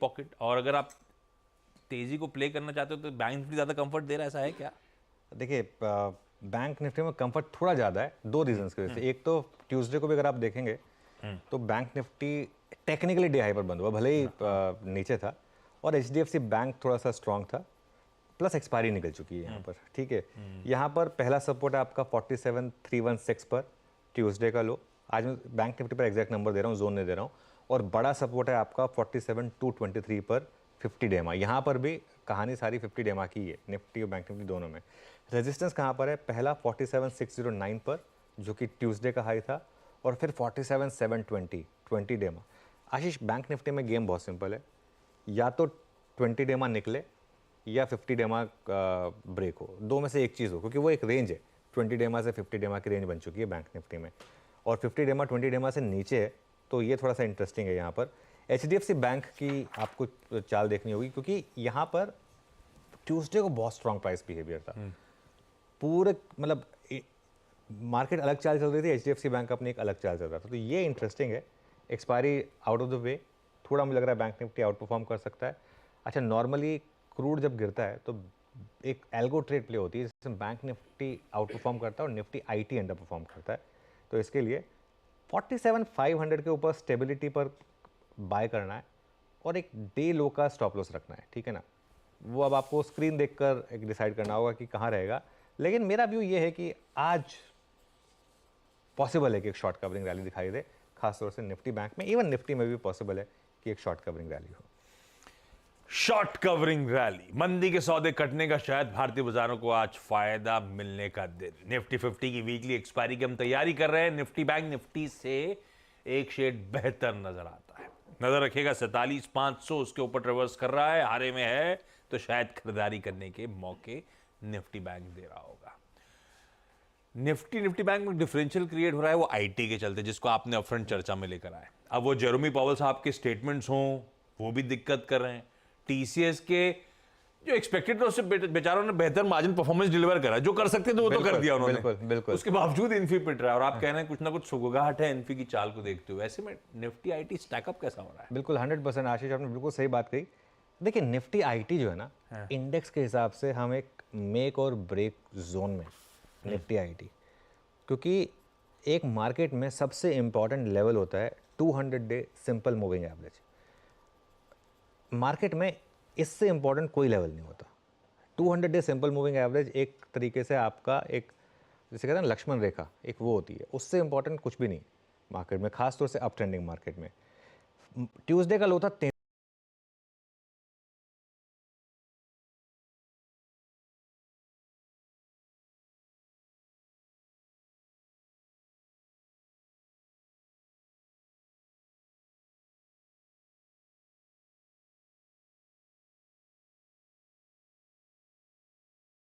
Pocket, और अगर आप तेजी को प्ले करना चाहते हो तो बैंक निफ्टी ज़्यादा कंफर्ट दे रहा है, ऐसा है क्या? देखिए, बैंक निफ्टी में कंफर्ट थोड़ा ज़्यादा है, दो रीजंस की वजह से। एक तो ट्यूसडे को भी अगर आप देखेंगे तो bank Nifty technically day high पर बंद हुआ, भले ही नीचे था, और एचडीएफसी बैंक थोड़ा सा स्ट्रांग था, प्लस एक्सपायरी निकल चुकी है यहाँ पर। ठीक है, यहाँ पर पहला सपोर्ट है आपका 47,316 पर, ट्यूसडे का लो। आज मैं बैंक निफ्टी पर एग्जैक्ट नंबर दे रहा हूँ, जोन नहीं दे रहा हूँ। और बड़ा सपोर्ट है आपका 47,223 पर 50 डेमा। यहाँ पर भी कहानी सारी 50 डेमा की है, निफ्टी और बैंक निफ्टी दोनों में। रेजिस्टेंस कहाँ पर है? पहला 47,609 पर, जो कि ट्यूसडे का हाई था, और फिर 47,720 20 डेमा। आशीष, बैंक निफ्टी में गेम बहुत सिंपल है, या तो 20 डेमा निकले या 50 डेमा ब्रेक हो, दो में से एक चीज़ हो, क्योंकि वो एक रेंज है। 20 डेमा से 50 डेमा की रेंज बन चुकी है बैंक निफ्टी में, और 50 डेमा 20 डेमा से नीचे है, तो ये थोड़ा सा इंटरेस्टिंग है। यहाँ पर एचडीएफसी बैंक की आपको चाल देखनी होगी, क्योंकि यहाँ पर ट्यूसडे को बहुत स्ट्रांग प्राइस बिहेवियर था। पूरे मतलब मार्केट अलग चाल चल रही थी, एचडीएफसी बैंक अपनी एक अलग चाल चल रहा था, तो ये इंटरेस्टिंग है। Expiry out of the way, थोड़ा मुझे लग रहा है बैंक निफ्टी आउट परफॉर्म कर सकता है। अच्छा, नॉर्मली क्रूड जब गिरता है तो एक एल्गो ट्रेड प्ले होती है, जिसमें बैंक निफ्टी आउट परफॉर्म करता है और निफ्टी आईटी अंडर परफॉर्म करता है। तो इसके लिए 47,500 के ऊपर स्टेबिलिटी पर बाय करना है, और एक डे लो का स्टॉप लॉस रखना है, ठीक है ना। वो अब आपको स्क्रीन देखकर एक डिसाइड करना होगा कि कहाँ रहेगा। लेकिन मेरा व्यू ये है कि आज पॉसिबल है कि एक शॉर्ट कवरिंग रैली दिखाई दे, खासतौर से निफ्टी बैंक में। इवन निफ्टी में भी पॉसिबल है कि एक शॉर्ट कवरिंग रैली हो। शॉर्ट कवरिंग रैली, मंदी के सौदे कटने का शायद भारतीय बाजारों को आज फायदा मिलने का दिन। निफ्टी 50 की वीकली एक्सपायरी की हम तैयारी कर रहे हैं। निफ्टी बैंक निफ्टी से एक शेड बेहतर नजर आता है। नजर रखिएगा 47,500 उसके ऊपर ट्रेवर्स कर रहा है, हारे में है, तो शायद खरीदारी करने के मौके निफ्टी बैंक दे रहा होगा। निफ्टी बैंक में डिफरेंशियल क्रिएट हो रहा है वो आईटी के चलते, जिसको आपने अपफ्रंट चर्चा में लेकर आए। अब वो जेरोमी पावल साहब के स्टेटमेंट्स हों, वो भी दिक्कत कर रहे हैं। टीसीएस के जो एक्सपेक्टेड था उससे बेचारों ने बेहतर मार्जिन परफॉर्मेंस डिलीवर करा, जो कर सकते थे वो तो कर दिया उन्होंने। बिल्कुल बिल्कुल। उसके बावजूद इन्फी पिट रहा है, और आप कह रहे हैं कुछ ना कुछ सुगुगाहट है इन्फी की चाल को देखते हुए। ऐसे में निफ्टी आईटी स्टैकअप कैसा हो रहा है? बिल्कुल 100% आशीष, आपने बिल्कुल सही बात कही। देखिए, निफ्टी आईटी जो है ना, इंडेक्स के हिसाब से हम एक मेक और ब्रेक जोन में निफ्टी आईटी, क्योंकि एक मार्केट में सबसे इंपॉर्टेंट लेवल होता है 200 day simple moving average. Market में इससे इंपॉर्टेंट कोई लेवल नहीं होता। 200 डे सिंपल मूविंग एवरेज एक तरीके से आपका एक, जैसे कहते हैं लक्ष्मण रेखा, एक वो होती है, उससे इंपॉर्टेंट कुछ भी नहीं मार्केट में, खासतौर से अप ट्रेंडिंग मार्केट में। ट्यूसडे का लो था